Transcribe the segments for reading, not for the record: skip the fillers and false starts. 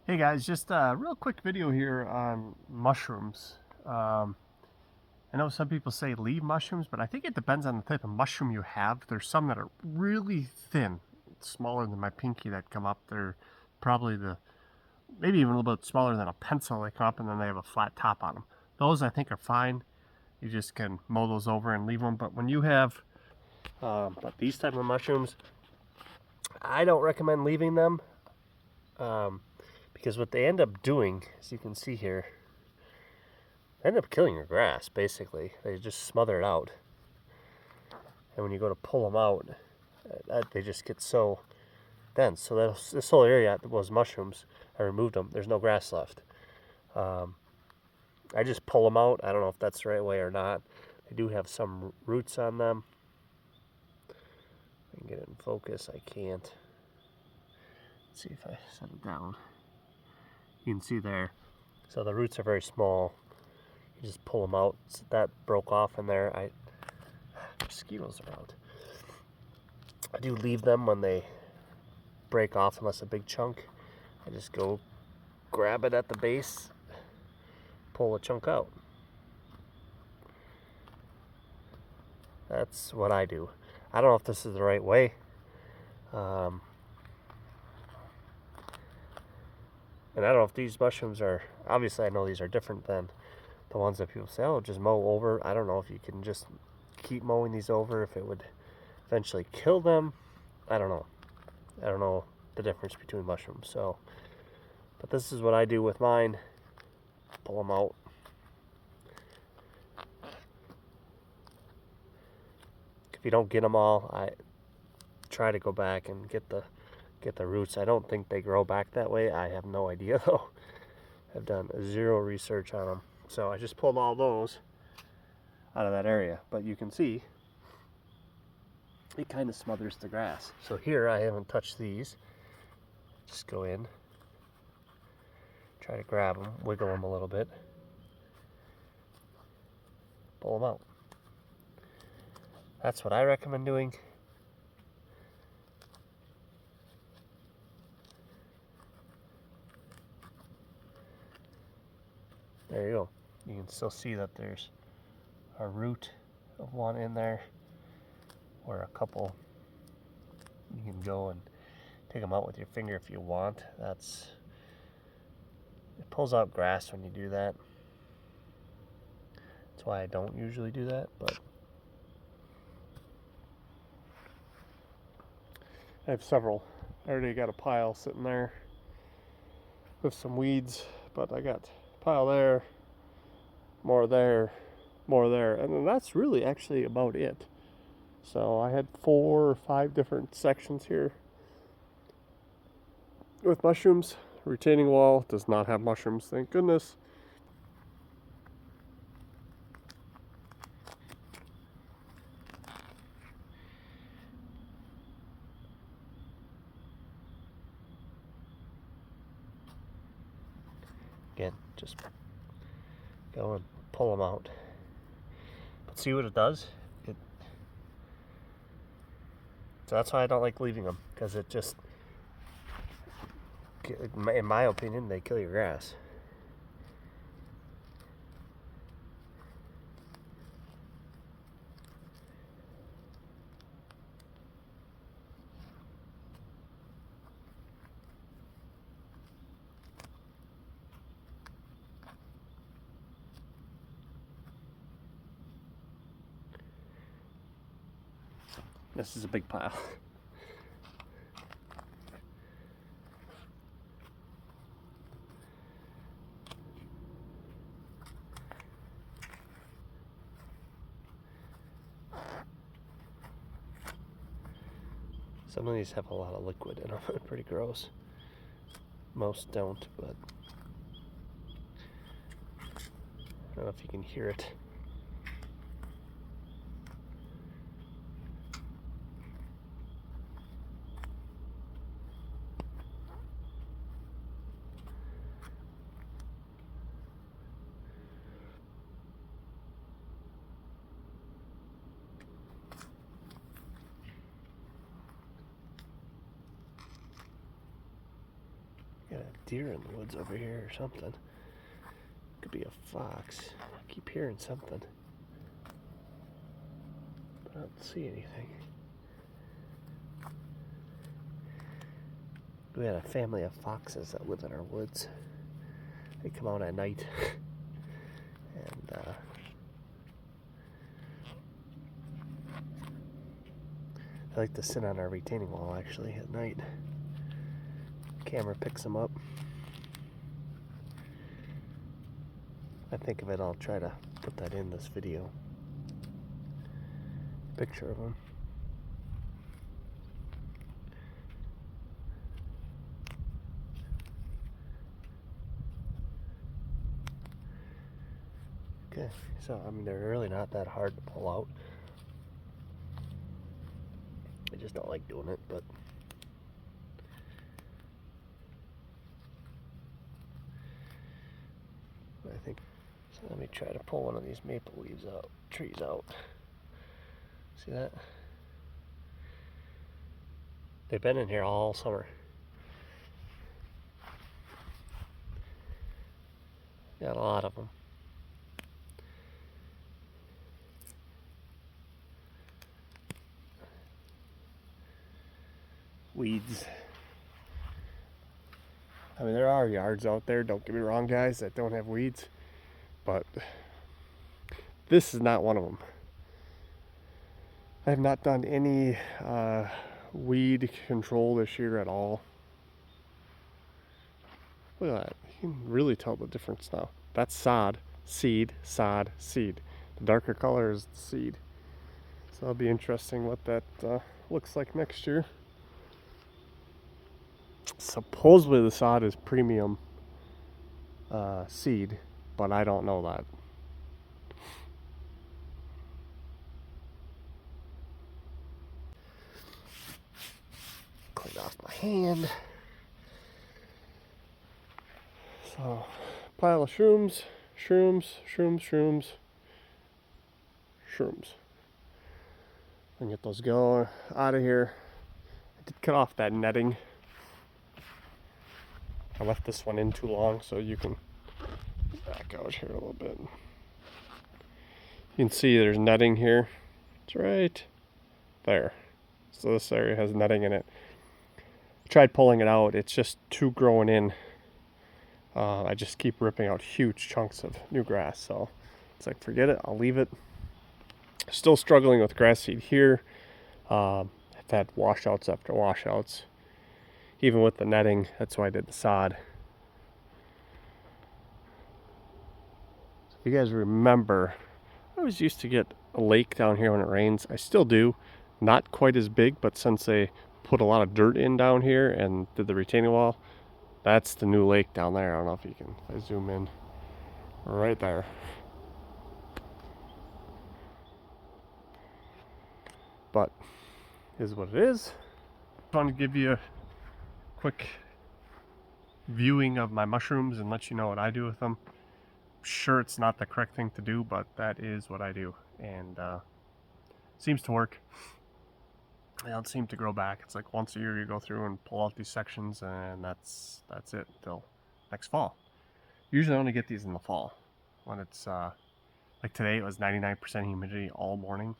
Hey guys, just a real quick video here on mushrooms. I know some people say leave mushrooms, but I think it depends on the type of mushroom you have. There's some that are really thin, smaller than my pinky that come up. They're probably maybe even a little bit smaller than a pencil. They come up and then they have a flat top on them. Those I think are fine. You just can mow those over and leave them. But when you have but these type of mushrooms, I don't recommend leaving them. Um, because what they end up doing, as you can see here, they end up killing your grass, basically. They just smother it out. And when you go to pull them out, they just get so dense. So this whole area was mushrooms. I removed them. There's no grass left. I just pull them out. I don't know if that's the right way or not. They do have some roots on them. I can get it in focus. I can't. Let's see if I set it down. You can see there. So the roots are very small. You just pull them out. So that broke off in there. Mosquitoes are out. I do leave them when they break off, unless a big chunk. I just go grab it at the base, pull a chunk out. That's what I do. I don't know if this is the right way. And I don't know if these mushrooms are, obviously I know these are different than the ones that people say, oh, just mow over. I don't know if you can just keep mowing these over, if it would eventually kill them. I don't know. I don't know the difference between mushrooms. So, but this is what I do with mine. Pull them out. If you don't get them all, I try to go back and get the roots. I don't think they grow back that way. I have no idea though. I've done zero research on them. So I just pulled all those out of that area. But you can see it kind of smothers the grass. So here I haven't touched these. Just go in, try to grab them, wiggle them a little bit, pull them out. That's what I recommend doing. There you go. You can still see that there's a root of one in there, or a couple. You can go and take them out with your finger if you want. It pulls out grass when you do that. That's why I don't usually do that, but I have several. I already got a pile sitting there with some weeds, but I got a pile there, more there, more there, and then that's really actually about it. So I had 4 or 5 different sections here with mushrooms. Retaining wall does not have mushrooms, thank goodness. Again, just go and pull them out. But see what it does? So that's why I don't like leaving them, because it just, in my opinion, they kill your grass. This is a big pile. Some of these have a lot of liquid in them. Pretty gross. Most don't, but I don't know if you can hear it. Got a deer in the woods over here or something. Could be a fox. I keep hearing something, but I don't see anything. We had a family of foxes that live in our woods. They come out at night, and they like to sit on our retaining wall actually at night. Camera picks them up. I think of it, I'll try to put that in this video. Picture of them. Okay, so I mean, they're really not that hard to pull out. I just don't like doing it, but I think so. Let me try to pull one of these maple leaves out, trees out. See that? They've been in here all summer. Got a lot of them. Weeds. I mean, there are yards out there, don't get me wrong, guys, that don't have weeds, but this is not one of them. I have not done any weed control this year at all. Look at that. You can really tell the difference now. That's sod, seed, sod, seed. The darker color is the seed. So it'll be interesting what that looks like next year. Supposedly the sod is premium seed, but I don't know that. Clean off my hand. So, pile of shrooms. And get those going out of here. I did cut off that netting. I left this one in too long, so you can back out here a little bit. You can see there's netting here. It's right there. So this area has netting in it. I tried pulling it out. It's just too growing in. I just keep ripping out huge chunks of new grass. So it's like, forget it. I'll leave it. Still struggling with grass seed here. I've had washouts after washouts. Even with the netting, that's why I did the sod. So if you guys remember, I always used to get a lake down here when it rains. I still do. Not quite as big, but since they put a lot of dirt in down here and did the retaining wall, that's the new lake down there. I don't know if you can, if I zoom in, right there. But is what it is. I want to give you a quick viewing of my mushrooms and let you know what I do with them. I'm sure it's not the correct thing to do, but that is what I do, and seems to work. They don't seem to grow back. It's like once a year you go through and pull out these sections, and that's it until next fall. Usually I only get these in the fall when it's like today it was 99% humidity all morning.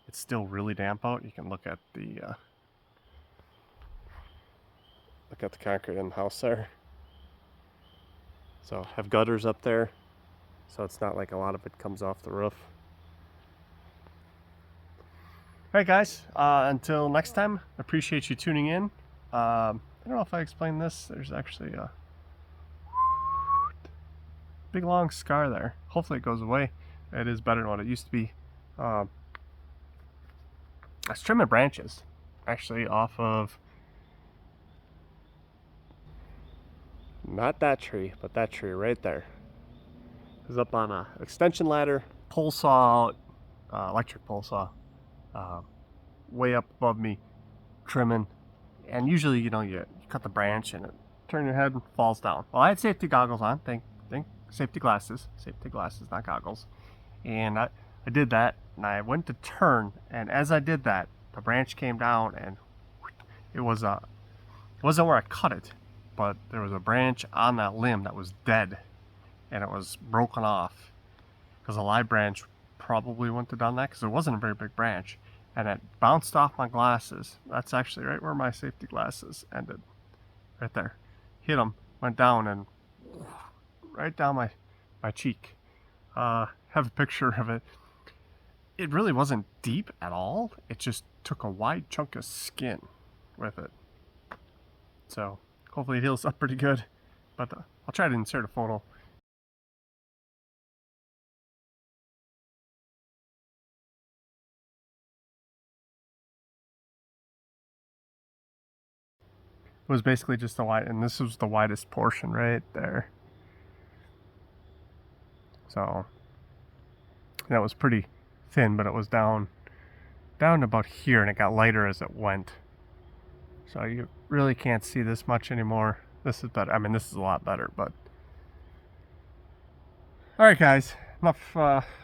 It's still really damp out. You can look at the concrete in the house there. So have gutters up there, so it's not like a lot of it comes off the roof. Alright guys, until next time, appreciate you tuning in. I don't know if I explained this. There's actually a big long scar there. Hopefully it goes away. It is better than what it used to be. I was trimming branches actually off of not that tree, but that tree right there. It was up on a extension ladder, pole saw out, electric pole saw, way up above me, trimming. And usually, you know, you cut the branch and it turn your head and falls down. Well, I had safety goggles on. Think safety glasses, not goggles. And I did that, and I went to turn, and as I did that, the branch came down, and it wasn't where I cut it, but there was a branch on that limb that was dead, and it was broken off, because a live branch probably wouldn't have done that, because it wasn't a very big branch, and it bounced off my glasses. That's actually right where my safety glasses ended, right there. Hit them, went down, and right down my cheek. Have a picture of it. It really wasn't deep at all. It just took a wide chunk of skin with it. So hopefully it heals up pretty good. But I'll try to insert a photo. It was basically just the wide, and this was the widest portion right there. So that was pretty thin, but it was down about here, and it got lighter as it went. So you really can't see this much anymore. This is better. I mean, this is a lot better, but all right, guys, enough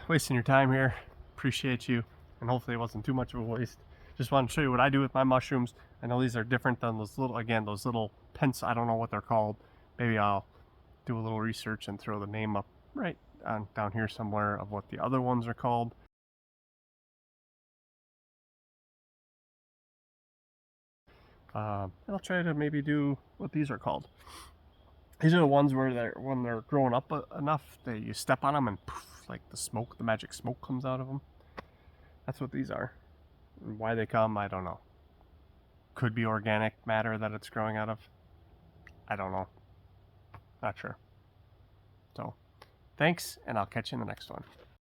wasting your time here. Appreciate you, and hopefully it wasn't too much of a waste. Just wanted to show you what I do with my mushrooms. I know these are different than those little, those little pence. I don't know what they're called. Maybe I'll do a little research and throw the name up right on down here somewhere of what the other ones are called. And I'll try to maybe do what these are called. These are the ones where when they're growing up enough, you step on them and poof, like the magic smoke comes out of them. That's what these are. And why they come, I don't know. Could be organic matter that it's growing out of. I don't know. Not sure. So, thanks, and I'll catch you in the next one.